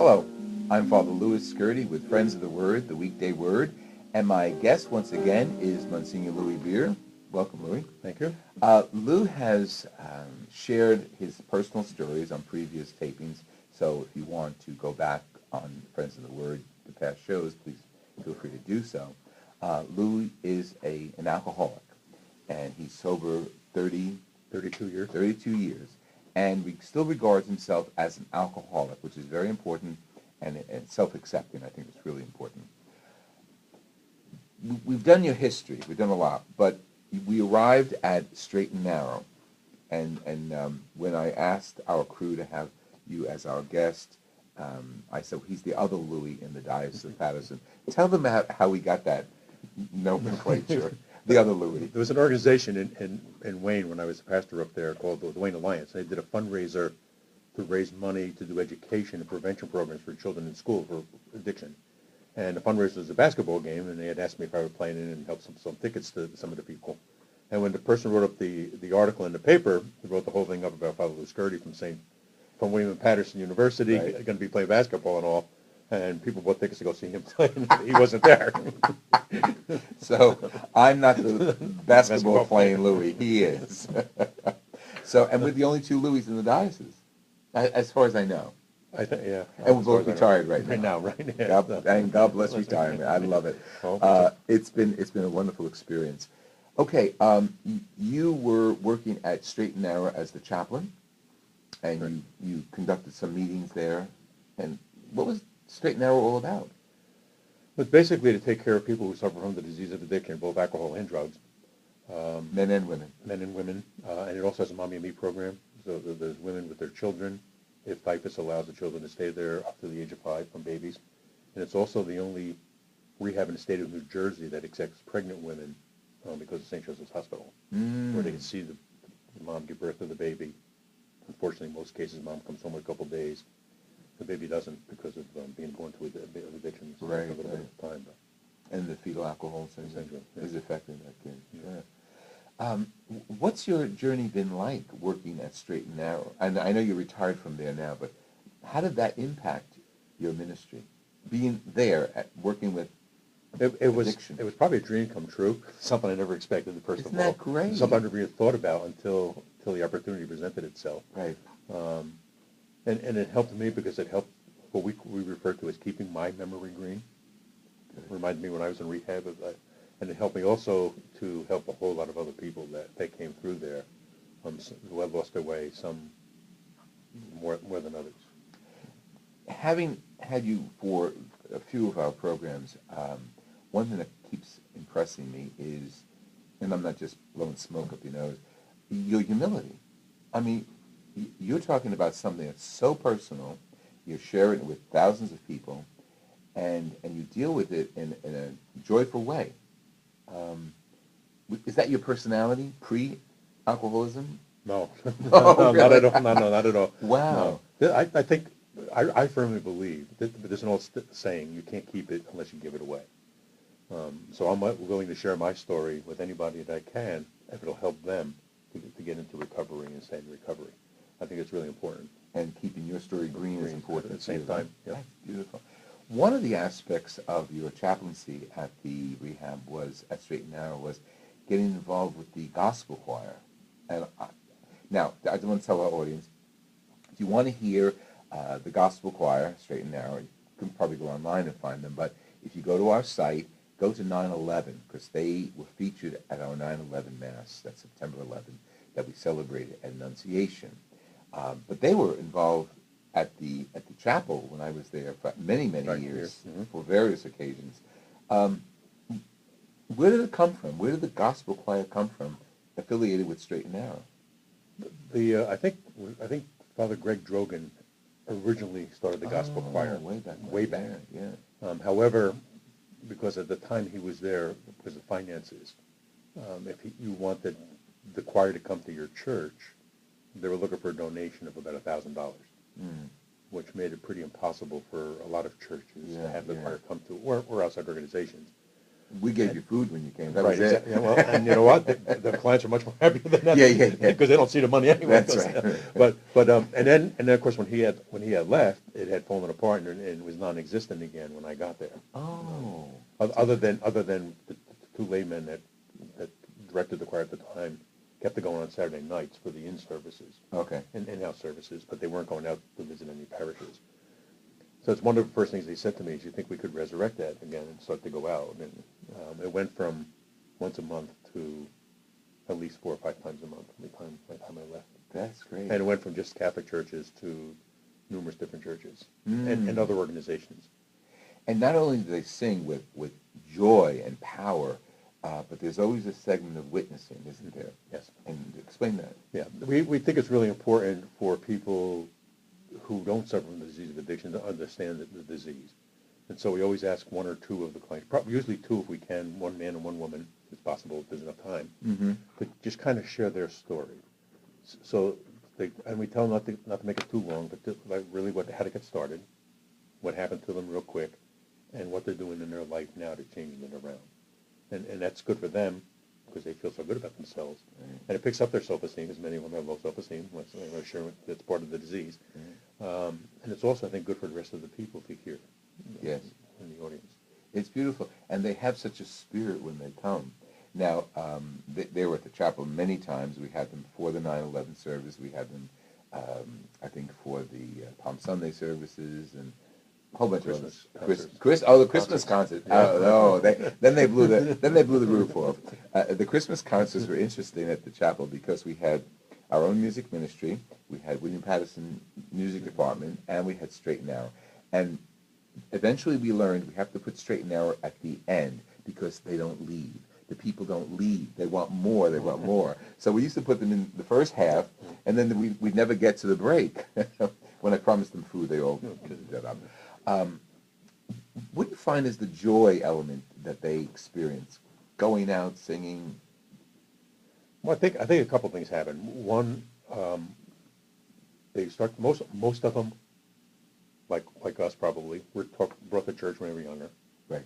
Hello, I'm Father Louis Scurti with Friends of the Word, the Weekday Word, and my guest once again is Msgr Lou Bihr. Welcome, Louis. Thank you. Lou has shared his personal stories on previous tapings, so if you want to go back on Friends of the Word, the past shows, please feel free to do so. Lou is an alcoholic, and he's sober 32 years. 32 years, and still regards himself as an alcoholic, which is very important, and self-accepting, I think, is really important. We've done your history. We've done a lot, but we arrived at Straight and Narrow, and when I asked our crew to have you as our guest, I said, he's the other Louis in the Diocese of Patterson. Tell them how we got that nomenclature. The other Louis. There was an organization in Wayne when I was the pastor up there called the Wayne Alliance. They did a fundraiser to raise money to do education and prevention programs for children in school for addiction. And the fundraiser was a basketball game, and they had asked me if I would play in it and help some tickets to some of the people. And when the person wrote up the article in the paper, he wrote the whole thing up about Father Lou Scurti from William and Patterson University, right, going to be playing basketball and all. And people bought tickets to go see him play, and he wasn't there. So I'm not the basketball playing Louis. He is. So, and we're the only two Louis in the diocese, as far as I know. I think, yeah. And we're both retired right now. Right now. And God bless retirement. I love it. It's been a wonderful experience. Okay, you were working at Straight and Narrow as the chaplain, and right, you conducted some meetings there. And what was Straight and Narrow all about? But basically to take care of people who suffer from the disease of addiction, both alcohol and drugs. Men and women. Men and women. And it also has a Mommy and Me program. So there's women with their children, if typhus allows the children to stay there up to the age of 5 from babies. And it's also the only rehab in the state of New Jersey that accepts pregnant women because of St. Joseph's Hospital, where they can see the mom give birth to the baby. Unfortunately, in most cases, mom comes home in a couple of days. The baby doesn't because of being born to addiction for a little bit of time. And the fetal alcohol syndrome is affecting that kid. Yeah. What's your journey been like working at Straight and Narrow? And I know you're retired from there now, but how did that impact your ministry? Being there, working with addiction. It was probably a dream come true, something I never expected the first Isn't of all. that great? Something I never even thought about until the opportunity presented itself. Right. And it helped me because it helped what we refer to as keeping my memory green. It reminded me when I was in rehab of that. And it helped me also to help a whole lot of other people that came through there who had lost their way, some more than others. Having had you for a few of our programs, one thing that keeps impressing me is, and I'm not just blowing smoke up your nose, your humility. I mean, you're talking about something that's so personal, you're sharing it with thousands of people, and you deal with it in a joyful way. Is that your personality pre-alcoholism? No. Oh, Not really? at all. No, not at all. Wow. No. I think, I firmly believe, that there's an old saying, you can't keep it unless you give it away. So I'm willing to share my story with anybody that I can if it'll help them to get into recovery and stay in recovery. I think it's really important. And keeping your story green is important at the same time. Yeah. That's beautiful. One of the aspects of your chaplaincy at the rehab at Straight and Narrow was getting involved with the gospel choir. And now, I just want to tell our audience, if you want to hear the gospel choir, Straight and Narrow, you can probably go online and find them, but if you go to our site, go to 9/11, because they were featured at our 9/11 Mass, that's September 11th, that we celebrated at Annunciation. But they were involved at the chapel when I was there for many years, for various occasions. Where did it come from? Where did the gospel choir come from, affiliated with Straight and Narrow? I think Father Greg Drogan originally started the gospel choir way back. Yeah. However, because at the time he was there, because of finances, if you wanted the choir to come to your church, they were looking for a donation of about $1,000, which made it pretty impossible for a lot of churches to have the choir come to, or outside organizations. We gave you food when you came. That Right, was it. exactly. Yeah, well, and you know what? The clients are much more happy than that. Yeah, yeah, yeah. Because they don't see the money anyway. That's right. And then of course when he had left, it had fallen apart and was non-existent again when I got there. Oh. Other than the two laymen that directed the choir at the time kept it going on Saturday nights for the in-services. Okay. And in-house services, but they weren't going out to visit any parishes. So it's one of the first things they said to me is, you think we could resurrect that again and start to go out? And it went from once a month to at least 4 or 5 times a month by the time I left. That's great. And it went from just Catholic churches to numerous different churches and other organizations. And not only do they sing with joy and power, but there's always a segment of witnessing, isn't there? Yes. And explain that. Yeah. We think it's really important for people who don't suffer from the disease of addiction to understand the disease. And so we always ask 1 or 2 of the clients, usually 2 if we can, 1 man and 1 woman, if it's possible, if there's enough time, to just kind of share their story. So, and we tell them not to make it too long, but like really how to get started, what happened to them real quick, and what they're doing in their life now to change it around. And that's good for them because they feel so good about themselves. Right. And it picks up their self-esteem, because many of them have low self-esteem. I'm sure that's part of the disease. And it's also, I think, good for the rest of the people to hear. Yes. In the audience. It's beautiful. And they have such a spirit when they come. Now, they were at the chapel many times. We had them for the 9/11 service. We had them, I think, for the Palm Sunday services and a whole bunch of others. The Christmas concert. Oh, no! Then they blew the roof off. The Christmas concerts were interesting at the chapel because we had our own music ministry, we had William Patterson Music Department, and we had Straight and Narrow. And eventually we learned we have to put Straight and Narrow at the end because they don't leave. The people don't leave. They want more. They want more. So we used to put them in the first half, and then we'd never get to the break. When I promised them food, they all shut up. What do you find is the joy element that they experience? Going out, singing? Well, I think a couple things happen. One, they start, most of them, like us probably, were brought to church when they were younger. Right.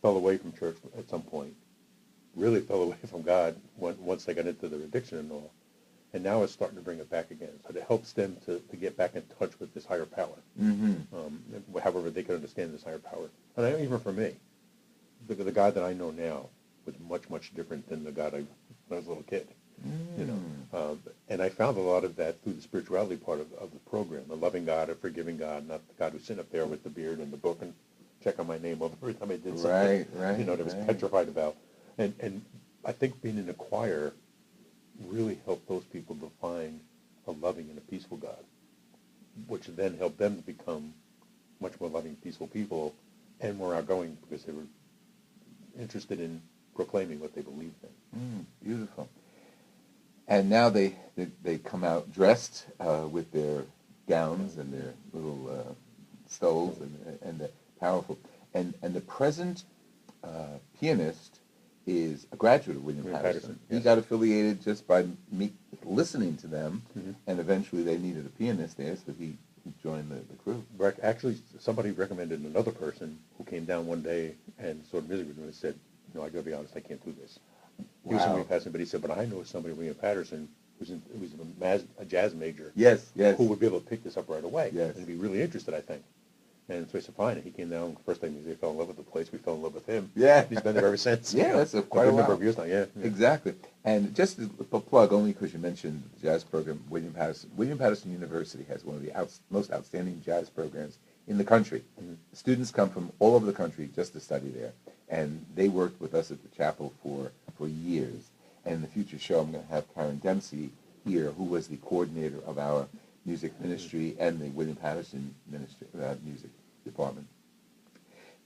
Fell away from church at some point. Really fell away from God once they got into their addiction and all. And now it's starting to bring it back again. So it helps them to get back in touch with this higher power. However they can understand this higher power. And even for me, the God that I know now was much, much different than the God when I was a little kid. And I found a lot of that through the spirituality part of the program, the loving God, a forgiving God, not the God who's sitting up there with the beard and the book and checking my name over every time I did something. Right. That was petrified about. And I think being in the choir really helped those people to find a loving and a peaceful God, which then helped them to become much more loving, peaceful people and more outgoing because they were interested in proclaiming what they believed in. Beautiful. And now they come out dressed with their gowns and their little stoles and they're powerful. And the present pianist is a graduate of William Patterson. Yes. He got affiliated just by me listening to them, and eventually they needed a pianist there, so he joined the crew. Actually, somebody recommended another person who came down one day and saw the music video and said, "No, I got to be honest, I can't do this." He was from William Patterson, but he said, "But I know somebody, William Patterson, who's a jazz major, yes, who would be able to pick this up right away, yes, and be really interested, I think." And so I said, fine. And he came down. First thing he fell in love with the place. We fell in love with him. Yeah. He's been there ever since. Yeah, that's quite a number of years now. Yeah. Exactly. And just a plug, only because you mentioned the jazz program, William Patterson University has one of the most outstanding jazz programs in the country. Students come from all over the country just to study there. And they worked with us at the chapel for years. And in the future show, I'm going to have Karen Dempsey here, who was the coordinator of our music ministry and the William Patterson ministry music department.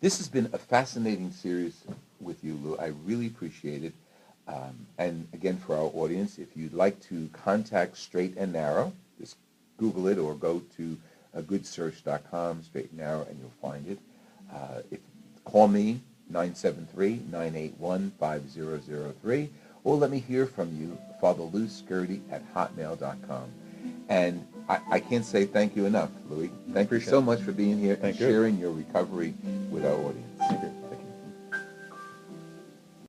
This has been a fascinating series with you, Lou. I really appreciate it. And again, for our audience, if you'd like to contact Straight and Narrow, just Google it or go to goodsearch.com, Straight and Narrow, and you'll find it. Call me, 973-981-5003, or let me hear from you, Father Lou Scurti at hotmail.com. And I can't say thank you enough, Louis. Thank you so much for being here and sharing your recovery with our audience. Thank you.